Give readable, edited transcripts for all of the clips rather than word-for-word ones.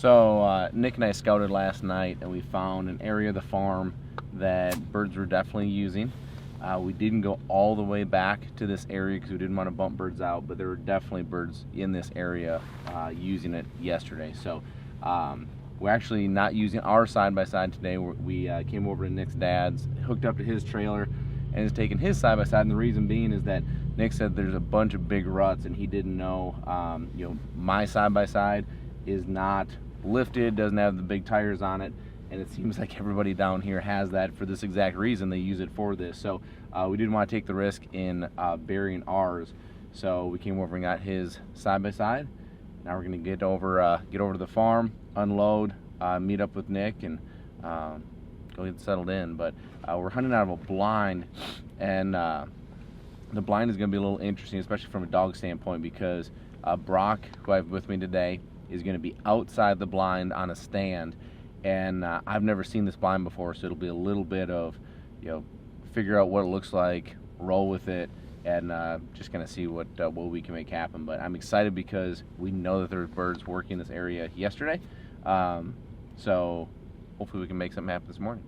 So Nick and I scouted last night, and we found an area of the farm that birds were definitely using. We didn't go all the way back to this area because we didn't want to bump birds out, but there were definitely birds in this area using it yesterday. So we're actually not using our side-by-side today. We came over to Nick's dad's, hooked up to his trailer, and is taking his side-by-side. And the reason being is that Nick said there's a bunch of big ruts, and he didn't know, my side-by-side is not lifted, doesn't have the big tires on it, and it seems like everybody down here has that for this exact reason. They use it for this. So we didn't want to take the risk in burying ours, so we came over and got his side-by-side. Now we're going to get over to the farm, unload, meet up with Nick, and go get settled in. But we're hunting out of a blind, and the blind is going to be a little interesting, especially from a dog standpoint, because Brock, who I have with me today, is going to be outside the blind on a stand, and I've never seen this blind before, so it'll be a little bit of, figure out what it looks like, roll with it, and just kind of see what we can make happen. But I'm excited because we know that there's birds working this area yesterday, so hopefully we can make something happen this morning.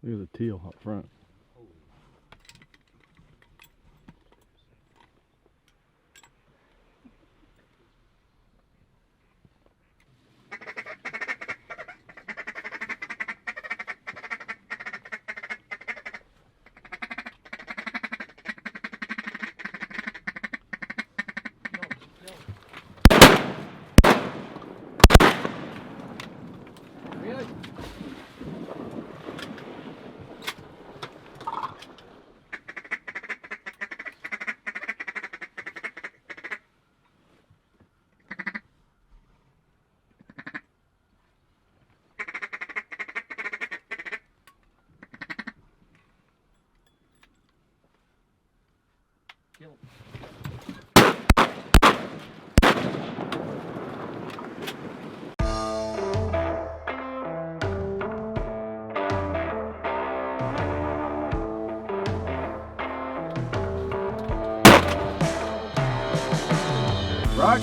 Look at the teal up front. Brock?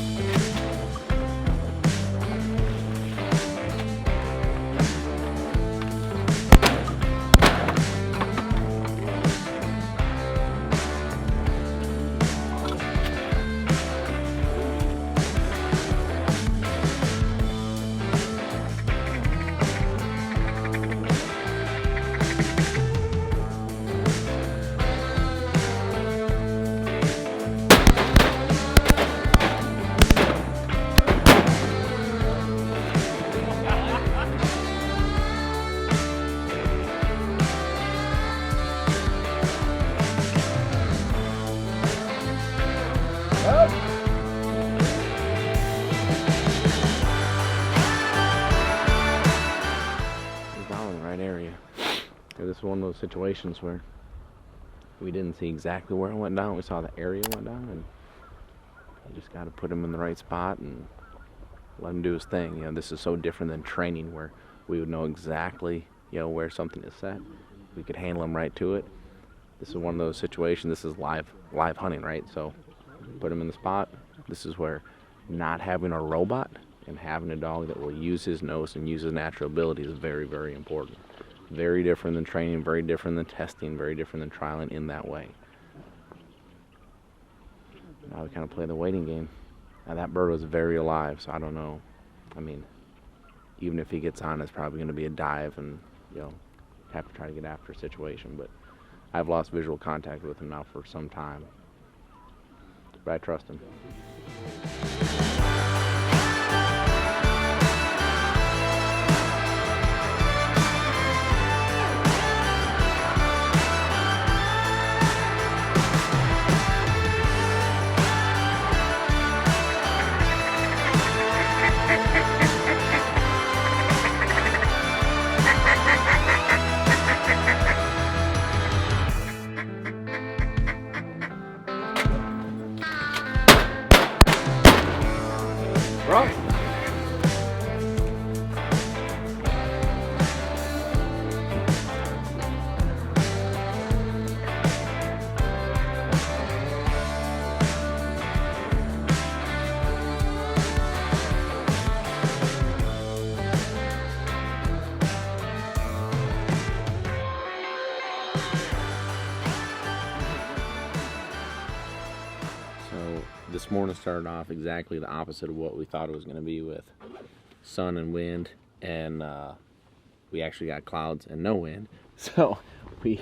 this is one of those situations where we didn't see exactly where it went down. We saw the area went down, and you just got to put him in the right spot and let him do his thing. You know, this is so different than training where we would know exactly, you know, where something is set. We could handle him right to it. This is one of those situations. This is live hunting, right? So put him in the spot. This is where not having a robot and having a dog that will use his nose and use his natural ability is very, very important. Very different than training, very different than testing, very different than trialing in that way. Now we kind of play the waiting game. Now that bird was very alive, so I don't know. I mean, even if he gets on, it's probably going to be a dive and, you know, have to try to get after a situation. But I've lost visual contact with him now for some time. But I trust him. Right. So this morning started off exactly the opposite of what we thought it was going to be, with sun and wind, and we actually got clouds and no wind. So we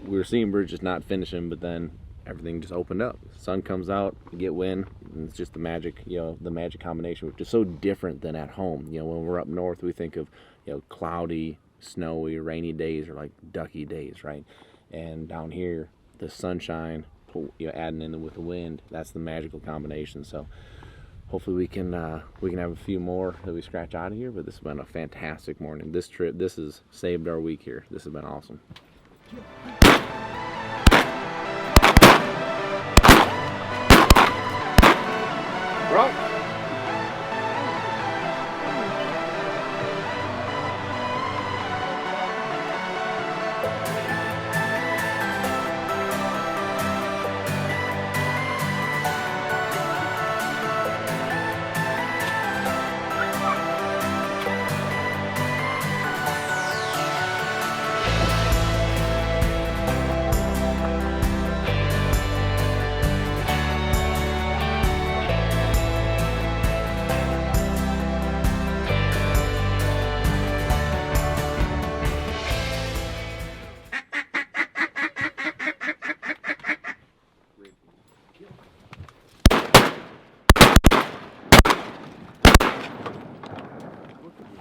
were seeing birds just not finishing, but then everything just opened up. Sun comes out, you get wind, and it's just the magic, you know, the magic combination, which is so different than at home. You know, when we're up north, we think of, you know, cloudy, snowy, rainy days, or like ducky days, right? And down here, the sunshine, you know, adding in with the wind, that's the magical combination. So hopefully we can have a few more that we scratch out of here. But this has been a fantastic morning. This trip, this has saved our week here. This has been awesome. Right.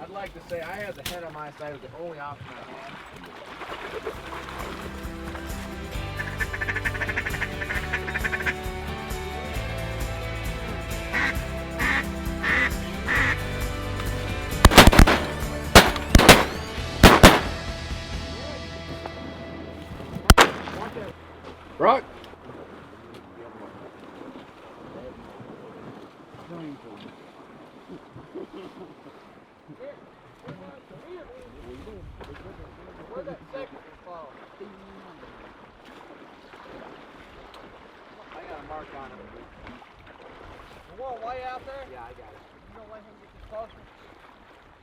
I'd like to say I had the head on my side. It was the only option I had. Rock. Where'd that second fall? I got a mark on him. The one way out there? Yeah, I got it. You don't let him get too close?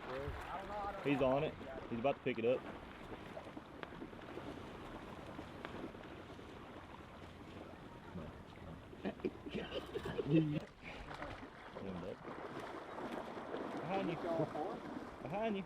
I don't know. He's on it. He's about to pick it up. Behind you. Behind you.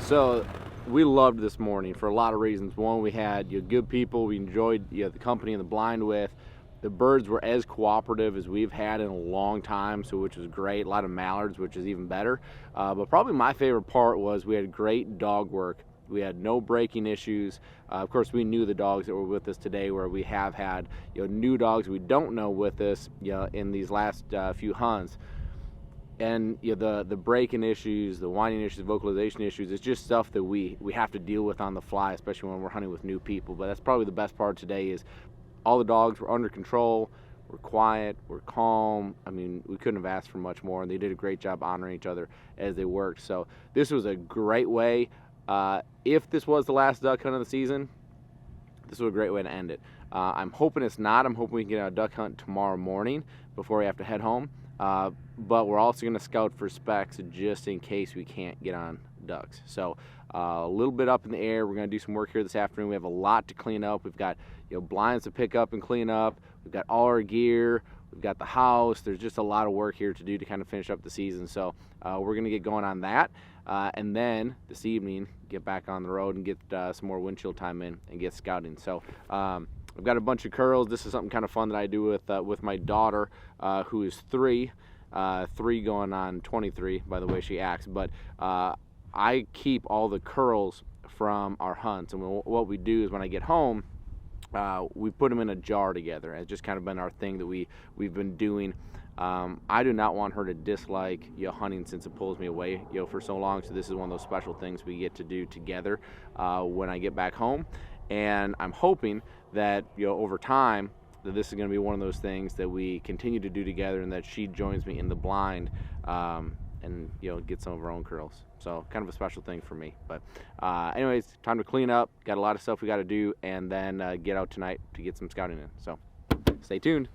So we loved this morning for a lot of reasons. One, we had good people we enjoyed the company in the blind with. The birds were as cooperative as we've had in a long time, so which was great. A lot of mallards, which is even better. But probably my favorite part was we had great dog work. We had no breaking issues. Of course, we knew the dogs that were with us today, where we have had new dogs we don't know with us in these last few hunts. And the breaking issues, the whining issues, vocalization issues, it's just stuff that we have to deal with on the fly, especially when we're hunting with new people. But that's probably the best part today is all the dogs were under control, we're quiet, we're calm. I mean, we couldn't have asked for much more, and they did a great job honoring each other as they worked. So this was a great way. If this was the last duck hunt of the season, this was a great way to end it. I'm hoping it's not. I'm hoping we can get a duck hunt tomorrow morning before we have to head home. But we're also going to scout for specks just in case we can't get on ducks. So a little bit up in the air. We're going to do some work here this afternoon. We have a lot to clean up. We've got blinds to pick up and clean up. We've got all our gear. We've got the house. There's just a lot of work here to do to kind of finish up the season. So we're going to get going on that. And then this evening, get back on the road and get some more windshield time in and get scouting. So I've got a bunch of curls. This is something kind of fun that I do with my daughter, who is 3 going on 23, by the way she acts. But I keep all the curls from our hunts. And what we do is when I get home, we put them in a jar together. It's just kind of been our thing that we've been doing. I do not want her to dislike hunting, since it pulls me away for so long. So this is one of those special things we get to do together when I get back home. And I'm hoping that over time that this is going to be one of those things that we continue to do together, and that she joins me in the blind and get some of her own curls. So kind of a special thing for me. But anyways, time to clean up. Got a lot of stuff we got to do, and then get out tonight to get some scouting in. So stay tuned.